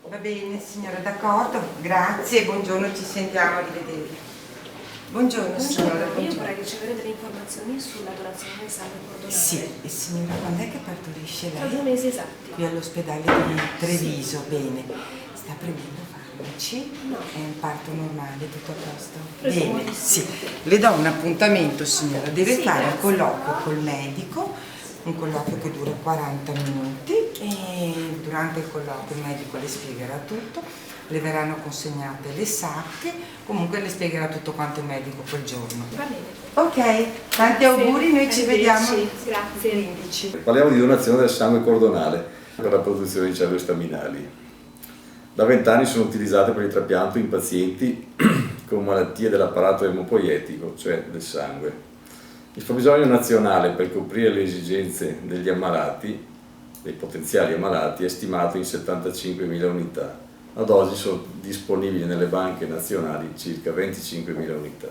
Va bene signora, d'accordo, grazie, buongiorno, ci sentiamo, arrivederci. Buongiorno signora, Io buongiorno. vorrei ricevere delle informazioni sulla donazione del sangue cordonale. Sì, e signora, quando è che partorisce Tra lei? 2 mesi esatti. Qui all'ospedale di Treviso, bene. Sta prendendo farmaci? No. È un parto normale, tutto a posto? Presumo Bene, di sì. sì. Le do un appuntamento signora, deve Sì, fare un grazie. colloquio col medico, un colloquio che dura 40 minuti e durante il colloquio il medico le spiegherà tutto, le verranno consegnate le sacche, comunque le spiegherà tutto quanto il medico quel giorno. Va bene. Ok, tanti auguri, noi ci vediamo Grazie. 15. Parliamo di donazione del sangue cordonale per la produzione di cellule staminali. Da 20 anni sono utilizzate per il trapianto in pazienti con malattie dell'apparato emopoietico, cioè del sangue. Il fabbisogno nazionale per coprire le esigenze degli ammalati, dei potenziali ammalati, è stimato in 75.000 unità. Ad oggi sono disponibili nelle banche nazionali circa 25.000 unità.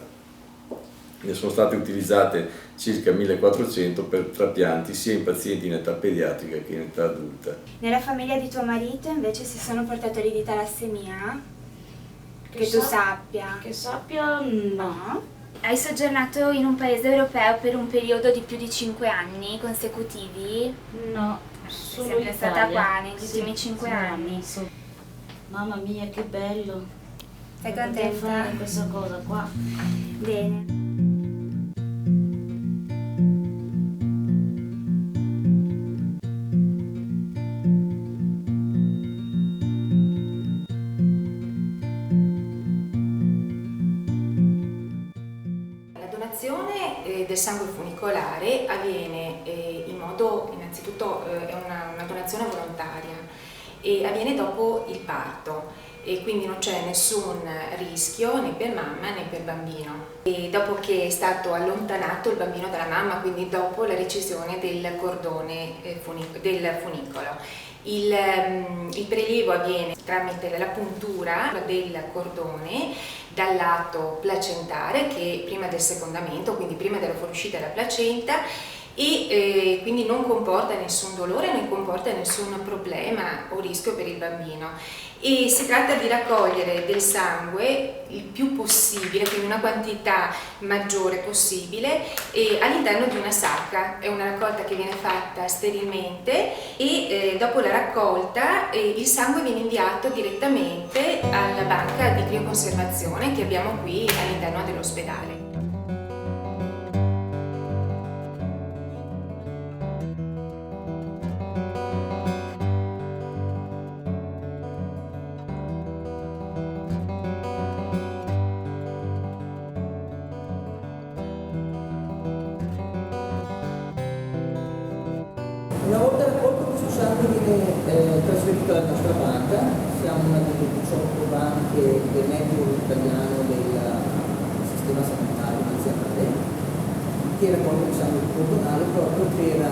Ne sono state utilizzate circa 1.400 per trapianti sia in pazienti in età pediatrica che in età adulta. Nella famiglia di tuo marito invece si sono portatori di talassemia? Che tu sappia. Che sappia, no. No? Hai soggiornato in un paese europeo per un periodo di più di 5 anni consecutivi? No, Sei solo sempre stata l'Italia. qua negli ultimi 5 anni. Mamma mia, che bello. Sei Poter contenta? fare questa cosa qua. Bene. La donazione del sangue funicolare avviene in modo, innanzitutto è una donazione volontaria e avviene dopo il parto e quindi non c'è nessun rischio né per mamma né per bambino. E dopo che è stato allontanato il bambino dalla mamma, quindi dopo la recisione del cordone del funicolo. Il prelievo avviene tramite la puntura del cordone dal lato placentare, che prima del secondamento, quindi prima della fuoriuscita della placenta, e quindi non comporta nessun dolore, non comporta nessun problema o rischio per il bambino. E si tratta di raccogliere del sangue il più possibile, quindi una quantità maggiore possibile, all'interno di una sacca. È una raccolta che viene fatta sterilmente e dopo la raccolta il sangue viene inviato direttamente alla banca di crioconservazione che abbiamo qui all'interno dell'ospedale. Una volta raccolto questo sangue viene trasferito alla nostra banca, siamo una delle 18 banche del network italiano del sistema sanitario nazionale che raccoglie il sangue cordonale proprio per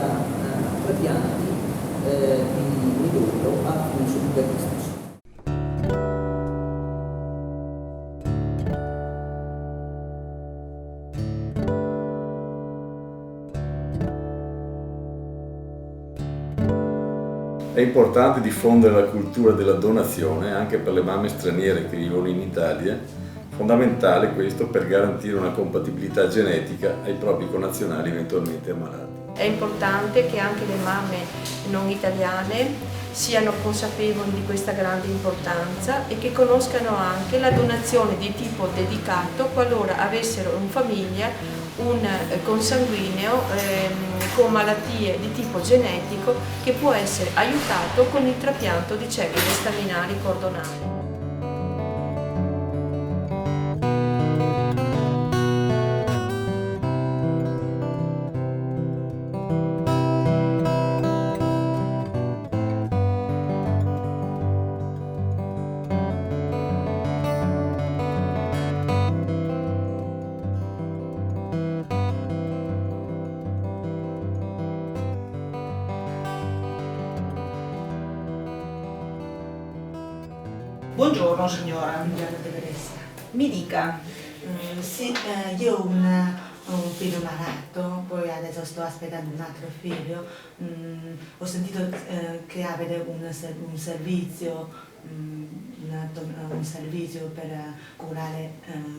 trapianti di midollo a fini subacquistici. È importante diffondere la cultura della donazione anche per le mamme straniere che vivono in Italia, fondamentale questo per garantire una compatibilità genetica ai propri connazionali eventualmente ammalati. È importante che anche le mamme non italiane siano consapevoli di questa grande importanza e che conoscano anche la donazione di tipo dedicato qualora avessero in famiglia un consanguineo con malattie di tipo genetico che può essere aiutato con il trapianto di cellule staminali cordonali. Buongiorno signora, mi dica, io ho un figlio malato, poi adesso sto aspettando un altro figlio. Ho sentito che avete un servizio, un servizio per curare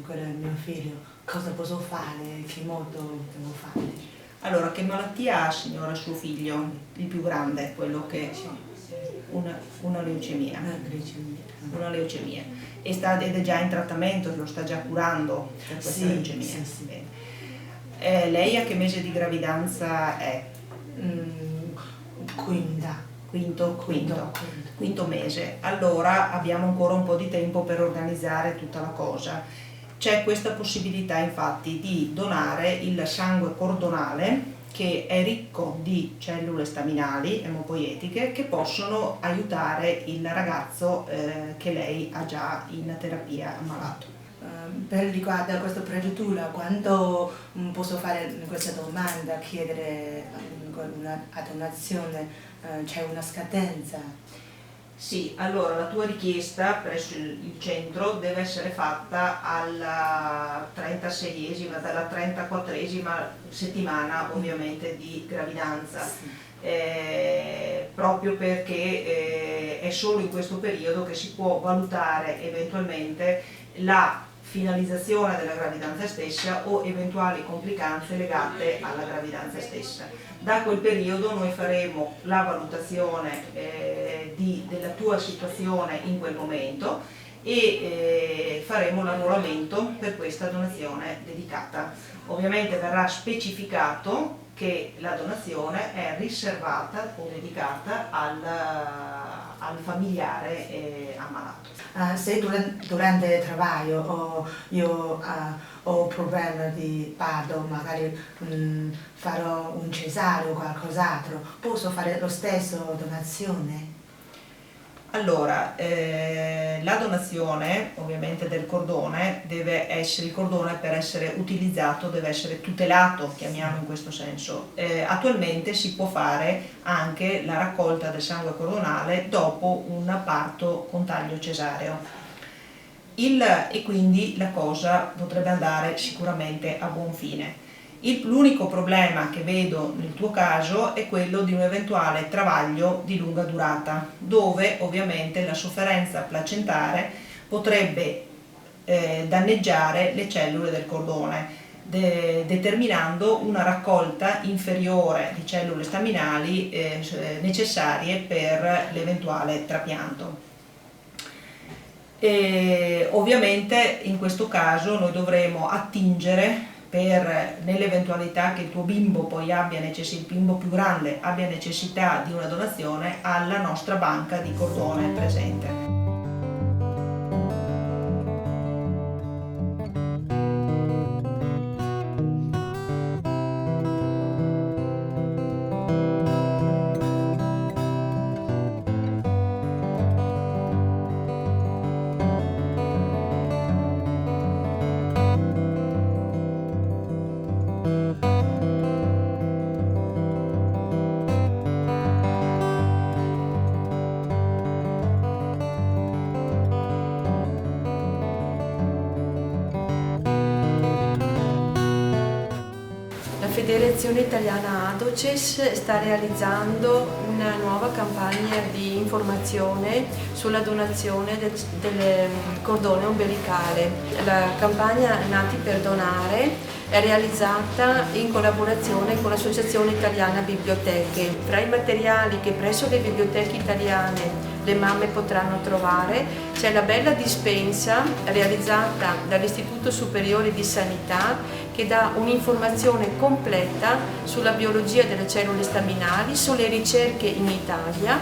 quello mio figlio. Cosa posso fare? Che modo devo fare? Allora, che malattia ha, signora, suo figlio, il più grande, quello che una leucemia. Una leucemia. Ed è già in trattamento, lo sta già curando per questa leucemia. Sì. Lei a che mese di gravidanza è? Quinto mese. Allora abbiamo ancora un po' di tempo per organizzare tutta la cosa. C'è questa possibilità infatti di donare il sangue cordonale, che è ricco di cellule staminali emopoietiche che possono aiutare il ragazzo che lei ha già in terapia ammalato. Per riguardo a questa procedura, quando posso fare questa domanda, chiedere una donazione, c'è una scadenza? Sì, allora la tua richiesta presso il centro deve essere fatta alla 36esima, dalla 34esima settimana ovviamente di gravidanza, proprio perché è solo in questo periodo che si può valutare eventualmente la finalizzazione della gravidanza stessa o eventuali complicanze legate alla gravidanza stessa. Da quel periodo noi faremo la valutazione della tua situazione in quel momento e faremo l'annullamento per questa donazione dedicata. Ovviamente verrà specificato che la donazione è riservata o dedicata al familiare ammalato. Se durante il lavoro io ho un problema di parto, magari farò un cesareo o qualcos'altro, posso fare lo stesso donazione? Allora, la donazione ovviamente del cordone deve essere, il cordone per essere utilizzato deve essere tutelato, chiamiamo in questo senso. Attualmente si può fare anche la raccolta del sangue cordonale dopo un parto con taglio cesareo. E quindi la cosa potrebbe andare sicuramente a buon fine. L'unico problema che vedo nel tuo caso è quello di un eventuale travaglio di lunga durata, dove ovviamente la sofferenza placentare potrebbe danneggiare le cellule del cordone, determinando una raccolta inferiore di cellule staminali necessarie per l'eventuale trapianto. Ovviamente in questo caso noi dovremo attingere nell'eventualità che il tuo bimbo poi il bimbo più grande abbia necessità di una donazione, alla nostra banca di cordone presente. La Federazione Italiana ADOCES sta realizzando una nuova campagna di informazione sulla donazione del cordone ombelicale. La campagna Nati per Donare è realizzata in collaborazione con l'Associazione Italiana Biblioteche. Fra i materiali che presso le biblioteche italiane le mamme potranno trovare c'è la bella dispensa realizzata dall'Istituto Superiore di Sanità, che dà un'informazione completa sulla biologia delle cellule staminali, sulle ricerche in Italia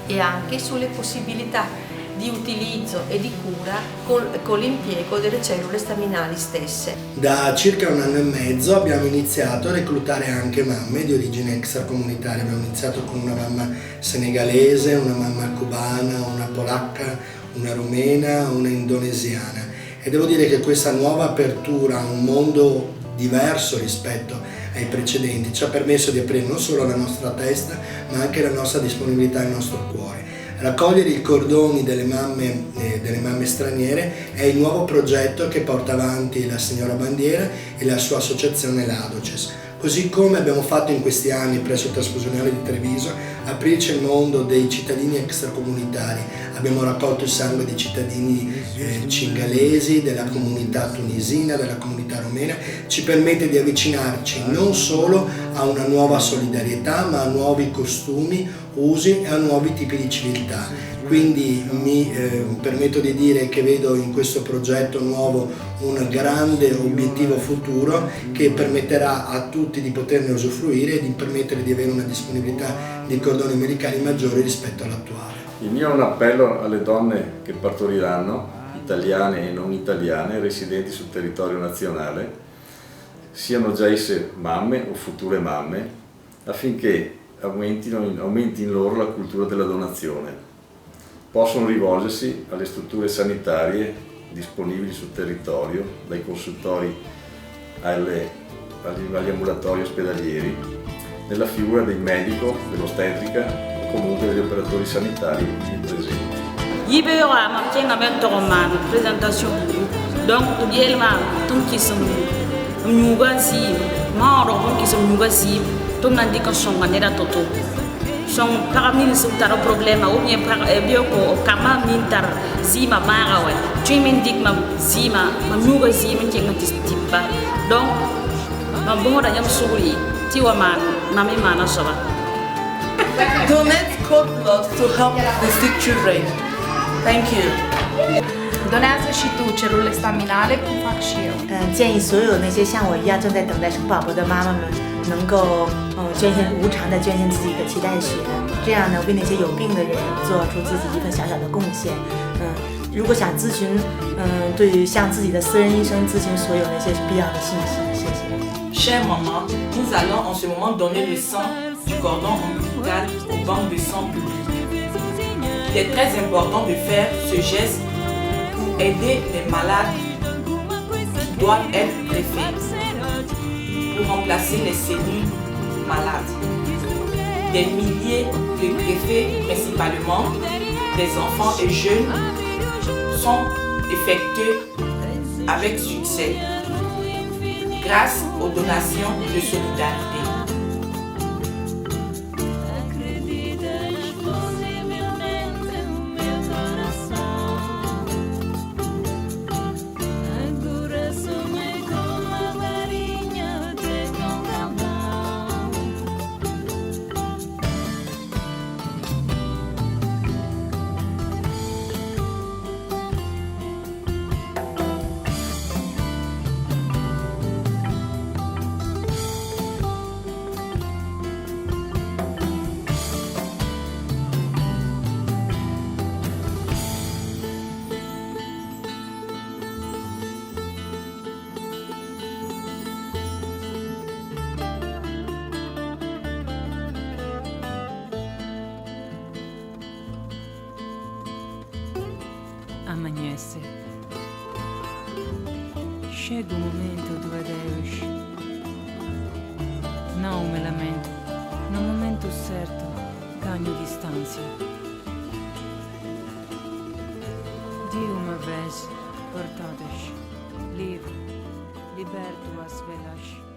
e anche sulle possibilità di utilizzo e di cura con l'impiego delle cellule staminali stesse. Da circa 1 anno e mezzo abbiamo iniziato a reclutare anche mamme di origine extracomunitaria. Abbiamo iniziato con una mamma senegalese, una mamma cubana, una polacca, una rumena, una indonesiana. E devo dire che questa nuova apertura a un mondo diverso rispetto ai precedenti ci ha permesso di aprire non solo la nostra testa, ma anche la nostra disponibilità e il nostro cuore. Raccogliere i cordoni delle mamme straniere è il nuovo progetto che porta avanti la signora Bandiera e la sua associazione l'Adoces. Così come abbiamo fatto in questi anni presso il Trasfusionale di Treviso, aprirci al mondo dei cittadini extracomunitari. Abbiamo raccolto il sangue dei cittadini cingalesi, della comunità tunisina, della comunità romena, ci permette di avvicinarci non solo a una nuova solidarietà, ma a nuovi costumi, usi e a nuovi tipi di civiltà. Quindi mi permetto di dire che vedo in questo progetto nuovo un grande obiettivo futuro che permetterà a tutti di poterne usufruire e di permettere di avere una disponibilità di cordoni umbilicali maggiore rispetto all'attuale. Il mio è un appello alle donne che partoriranno, italiane e non italiane, residenti sul territorio nazionale, siano già esse mamme o future mamme, affinché aumenti in loro la cultura della donazione. Possono rivolgersi alle strutture sanitarie disponibili sul territorio, dai consultori agli ambulatori ospedalieri, nella figura del medico, dell'ostetrica o comunque degli operatori sanitari presenti. présentation donc yelma tum ki sum nyuga si ma ro ki sum nyuga si tum nan di kan songa ne da toto song paramin sum taro problema ou bien par bio ko kama min tar zima mara wa tu min dik ma zima ma nyuga zima ngenga tipa donc ma bon da yam suri ti wa man mami mana soba. Donate cord blood to help the sick children. Thank you. Donează și tu celule staminale, cum fac și eu. 建议所有那些像我一样正在等待生宝宝的妈妈们，能够无偿的捐献自己的脐带血，这样呢，为那些有病的人做出自己一份小小的贡献。如果想咨询，对于向自己的私人医生咨询所有那些必要的信息，谢谢。Chère maman, nous allons en ce moment donner le sang du cordon ombilical aux banques de sang publiques. Il est très important de faire ce geste pour aider les malades qui doivent être greffés, pour remplacer les cellules malades. Des milliers de greffés, principalement des enfants et jeunes, sont effectués avec succès grâce aux donations de solidarité. Amanhece. Chega o momento do adeus. Não me lamento. No momento certo, ganho distância. De uma vez por todas, livre, liberto as velas.